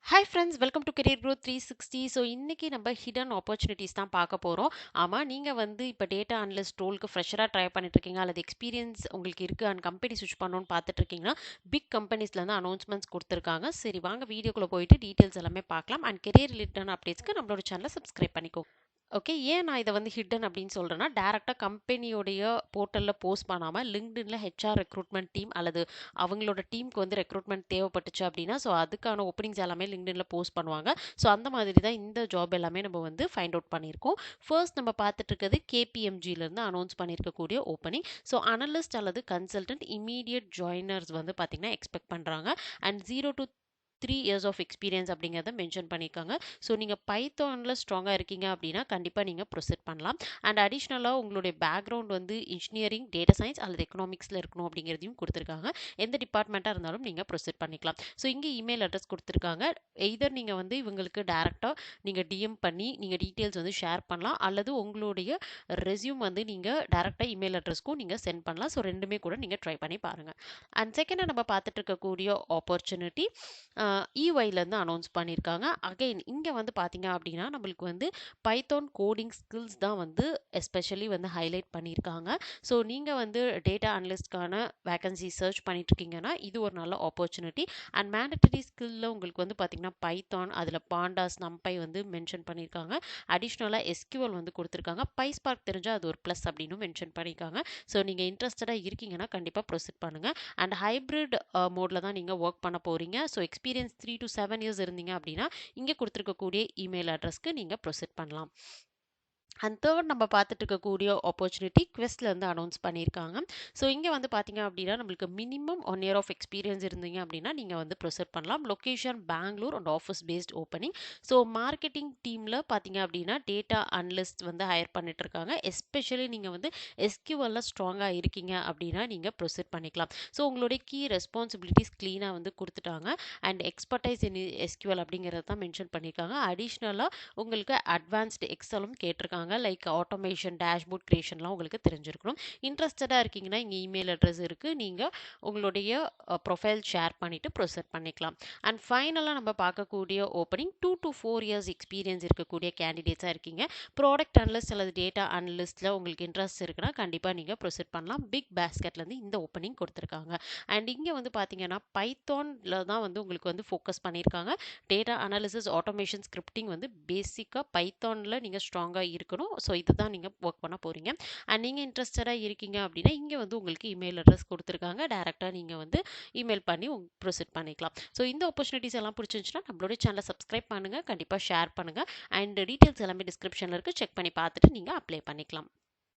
Hi friends, welcome to career growth 360. So இன்னைக்கு நம்ம hidden opportunities தான் பார்க்க போகிறோம். ஆமாம், நீங்கள் வந்து இப்போ டேட்டா அனலிஸ்ட் ரோலுக்கு ஃப்ரெஷராக ட்ரை பண்ணிட்டு இருக்கீங்க, அல்லது எக்ஸ்பீரியன்ஸ் உங்களுக்கு இருக்குது அண்ட் கம்பெனி ஸ்விட்ச் பண்ணணும்னு பார்த்துட்டு இருக்கீங்கன்னா பிக் கம்பெனிஸ்லேருந்து அனௌன்ஸ்மெண்ட்ஸ் கொடுத்துருக்காங்க. சரி, வாங்க வீடியோக்குள்ளே போயிட்டு டீட்டெயில்ஸ் எல்லாமே பார்க்கலாம். அண்ட் கெரியர் ரிலேட்டடான அப்டேட்ஸ்க்கு நம்மளோட சேனலை சப்ஸ்கிரைப் பண்ணிக்கோ. ஓகே, ஏன் நான் இதை வந்து ஹிடன் அப்படின்னு சொல்கிறேன்னா, டேரெக்டாக கம்பெனியோடைய போர்ட்டலில் போஸ்ட் பண்ணாமல் லிங்க்டின்ல ஹெச்ஆர் ரெக்ரூட்மெண்ட் டீம் அல்லது அவங்களோட டீமுக்கு வந்து ரெக்ரூட்மெண்ட் தேவைப்பட்டுச்சு அப்படின்னா, ஸோ அதுக்கான ஓப்பனிங்ஸ் எல்லாமே லிங்க்டின்ல போஸ்ட் பண்ணுவாங்க. ஸோ அந்த மாதிரி தான் இந்த ஜாப் எல்லாமே நம்ம வந்து ஃபைண்ட் அவுட் பண்ணியிருக்கோம். ஃபர்ஸ்ட் நம்ம பார்த்துட்டு இருக்கிறது கேபிஎம்ஜிலேருந்து அனௌன்ஸ் பண்ணியிருக்கக்கூடிய ஓப்பனிங். ஸோ அனலிஸ்ட் அல்லது கன்சல்டன்ட் இமீடியட் ஜாயினர்ஸ் வந்து பார்த்தீங்கன்னா எக்ஸ்பெக்ட் பண்ணுறாங்க. And 0 to 3 years of experience அப்படிங்கிறத மென்ஷன் பண்ணியிருக்காங்க. ஸோ நீங்கள் பைத்தானில் ஸ்ட்ராங்காக இருக்கீங்க அப்படின்னா கண்டிப்பாக நீங்கள் ப்ரொசீட் பண்ணலாம். அண்ட் அடிஷ்னலாக உங்களுடைய பேக்ரவுண்ட் வந்து இன்ஜினியரிங், டேட்டா சயின்ஸ் அல்லது எக்கனாமிக்ஸில் இருக்கணும் அப்படிங்கிறதையும் கொடுத்துருக்காங்க. எந்த டிபார்ட்மெண்ட்டாக இருந்தாலும் நீங்கள் ப்ரொசீட் பண்ணிக்கலாம். ஸோ இங்கே இமெயில் அட்ரஸ் கொடுத்துருக்காங்க. எய்தர் நீங்கள் வந்து இவங்களுக்கு டேரெக்டாக நீங்கள் டிஎம் பண்ணி நீங்கள் டீட்டெயில்ஸ் வந்து ஷேர் பண்ணலாம், அல்லது உங்களுடைய ரெஸ்யூம் வந்து நீங்கள் டேரெக்டாக இமெயில் அட்ரஸ்க்கும் நீங்கள் சென்ட் பண்ணலாம். ஸோ ரெண்டுமே கூட நீங்கள் ட்ரை பண்ணி பாருங்கள். அண்ட் செகண்டாக நம்ம பார்த்துட்டு இருக்கக்கூடிய ஆப்பர்ச்சுனிட்டி இஒய்லேருந்து அனௌன்ஸ் பண்ணியிருக்காங்க. அகைன் இங்கே வந்து பார்த்தீங்க அப்படின்னா நம்மளுக்கு வந்து பைத்தான் கோடிங் ஸ்கில்ஸ் தான் வந்து எஸ்பெஷலி வந்து ஹைலைட் பண்ணியிருக்காங்க. ஸோ நீங்கள் வந்து டேட்டா அனலிஸ்ட்கான வேகன்சி சர்ச் பண்ணிட்டு இருக்கீங்கன்னா இது ஒரு நல்ல ஆப்பர்ச்சுனிட்டி. அண்ட் மேண்டட்டரி ஸ்கில்ல உங்களுக்கு வந்து பார்த்தீங்கன்னா பைத்தான், அதில் பாண்டாஸ், நம்பை வந்து மென்ஷன் பண்ணியிருக்காங்க. அடிஷ்னலாக எஸ்கியூஎல் வந்து கொடுத்துருக்காங்க. பைஸ்பார்க் தெரிஞ்சால் அது ஒரு ப்ளஸ் அப்படின்னு மென்ஷன் பண்ணியிருக்காங்க. ஸோ நீங்கள் இன்ட்ரெஸ்டடாக இருக்கீங்கன்னா கண்டிப்பாக ப்ரொசீட் பண்ணுங்கள். அண்ட் ஹைப்ரிட் மோடில் தான் நீங்கள் ஒர்க் பண்ண போகிறீங்க. ஸோ எக்ஸ்பீரியன்ஸ் 3 to 7 years இருந்தீங்க அப்படின்னா இங்கே கொடுத்துருக்கக்கூடிய இமெயில் அட்ரஸ்க்கு நீங்கள் ப்ரொசீட் பண்ணலாம். அண்ட் தேர்ட் நம்ம பார்த்துட்டு இருக்கக்கூடிய ஆப்பர்ச்சுனிட்டி குவெஸ்ட்லேருந்து அனௌன்ஸ் பண்ணியிருக்காங்க. ஸோ இங்கே வந்து பார்த்தீங்க அப்படின்னா நம்மளுக்கு மினிமம் 1 year ஆஃப் எக்ஸ்பீரியன்ஸ் இருந்தீங்க அப்படின்னா நீங்கள் வந்து ப்ரொசீட் பண்ணலாம். Location Bangalore and office based opening. So marketing டீமில் பார்த்தீங்க அப்படின்னா டேட்டா அனலிஸ்ட் வந்து ஹையர் பண்ணிட்டு இருக்காங்க. எஸ்பெஷலி நீங்கள் வந்து எஸ்கியூஎல்ல ஸ்ட்ராங்காக இருக்கீங்க அப்படின்னா நீங்கள் ப்ரொசீட் பண்ணிக்கலாம். ஸோ உங்களுடைய கீ ரெஸ்பான்சிபிலிட்டிஸ் க்ளீனாக வந்து கொடுத்துட்டாங்க. அண்ட் எக்ஸ்பர்டைஸ் இன் எஸ்கியூஎல் அப்படிங்கிறத தான் மென்ஷன் பண்ணியிருக்காங்க. அடிஷ்னலாக உங்களுக்கு அட்வான்ஸ்டு எக்ஸலும் கேட்டிருக்காங்க. லைக் ஆட்டோமேஷன், டேஷ்போர்ட் கிரியேஷன்லாம் உங்களுக்கு தெரிஞ்சிருக்கணும். இன்ட்ரெஸ்டடாக இருக்கீங்கன்னா இங்கே இமெயில் அட்ரஸ் இருக்குது, நீங்கள் உங்களுடைய ப்ரொஃபைல் ஷேர் பண்ணிவிட்டு ப்ரொசீட் பண்ணிக்கலாம். அண்ட் ஃபைனலாக நம்ம பார்க்கக்கூடிய ஓப்பனிங் 2 to 4 years எக்ஸ்பீரியன்ஸ் இருக்கக்கூடிய கேண்டிடேட்ஸாக இருக்கீங்க. ப்ராடக்ட் அனலிஸ்ட் அல்லது டேட்டா அனலிஸ்ட்டில் உங்களுக்கு இன்ட்ரெஸ்ட் இருக்குன்னா கண்டிப்பாக நீங்கள் ப்ரொசீட் பண்ணலாம். பிக் பேஸ்கெட்லேருந்து இந்த ஓப்பனிங் கொடுத்துருக்காங்க. அண்ட் இங்கே வந்து பார்த்தீங்கன்னா பைத்தானில் தான் வந்து உங்களுக்கு வந்து ஃபோக்கஸ் பண்ணியிருக்காங்க. டேட்டா அனாலிசிஸ், ஆட்டோமேஷன், ஸ்கிரிப்டிங் வந்து பேசிக்காக பைத்தானில் நீங்கள் ஸ்ட்ராங்காக இருக்கணும். ஸோ இதுதான் நீங்கள் ஒர்க் பண்ண போகிறீங்க. அண்ட் நீங்கள் இன்ட்ரெஸ்டடாக இருக்கீங்க அப்படின்னா இங்கே வந்து உங்களுக்கு இமெயில் அட்ரஸ் கொடுத்துருக்காங்க. டேரெக்டாக நீங்கள் வந்து இமெயில் பண்ணி ப்ரொசீட் பண்ணிக்கலாம். ஸோ இந்த ஆப்பர்ச்சுனிட்டிஸ் எல்லாம் பிடிச்சிருந்துச்சுன்னா நம்மளோட சேனலை சப்ஸ்கிரைப் பண்ணுங்கள், கண்டிப்பாக ஷேர் பண்ணுங்கள். அண்ட் டீட்டெயில்ஸ் எல்லாமே டிஸ்கிரிப்ஷனில் இருக்குது, செக் பண்ணி பார்த்துட்டு நீங்கள் அப்ளை பண்ணிக்கலாம்.